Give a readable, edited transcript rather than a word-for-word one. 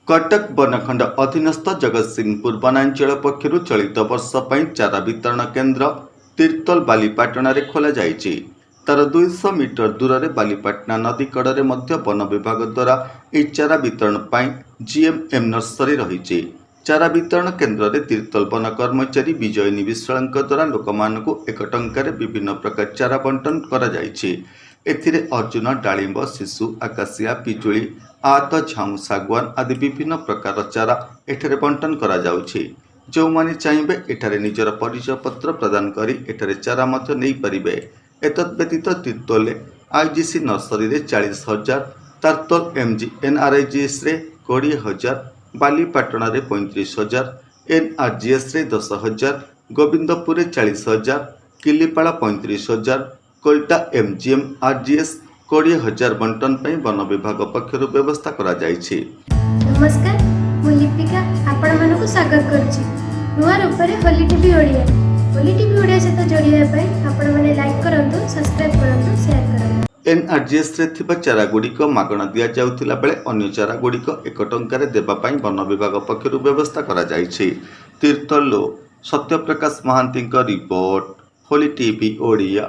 कटक बनखंड अधीनस्थ जगतसिंहपुर वनांचल पक्षर चलित वर्ष चारा वितरण केन्द्र तीर्तोल बालीपाटना खोल जाइछि। तार 200 मीटर दूर में बालीपाटना नदी कड़े वन विभाग द्वारा यह चारा वितरण पर जीएमएम नर्सरी रही। चारा वितरण केन्द्र में तीर्तोल वन कर्मचारी विजयिनी विश्वाल द्वारा लोक एक टंकार विभिन्न प्रकार चारा बंटन कर अर्जुन डालिंब शिशु आकाशिया पिजुली आत झाऊ सागवान आदि विभिन्न प्रकार चारा एठारे बंटन करा जाउछि। जो माने चाहिए एठारे निजर परिचय पत्र प्रदान करी एठारे चारा मध्य नहीं पारिबे। एतद व्यतीत तीर्तोल आईजीसी नर्सरी रे 40,000, तारतोल एमजी एनआरआईजीएस रे 20,000, बालीपाटना रे 35,000, एनआरजीएस रे 10,000, गोविंदपुर रे 40,000, किलीपाड़ा 35,000, कोल्टा एमजीएम आरजीएस 20,000 बंटन पर वन विभाग पक्षर व्यवस्था करा जाइछि। नमस्कार, मु लिपिका आपण मानक स्वागत करुछि नुआ रूप में होली टीवी ओडिया। होली टीवी ओडिया सहित जोड़िया आपण माने लाइक करंतु, सब्सक्राइब करंतु, शेयर करंतु। एनआरजीएस रे थिबा चारा गुड़िक मागणा दिया जाउथिला बेले अन्य चारा गुड़िक 1 टंकार देबा पई वन विभाग पक्षर व्यवस्था करा जाइछि। तीर्थल सत्यप्रकाश महांती रिपोर्ट, होली टीवी ओडिया।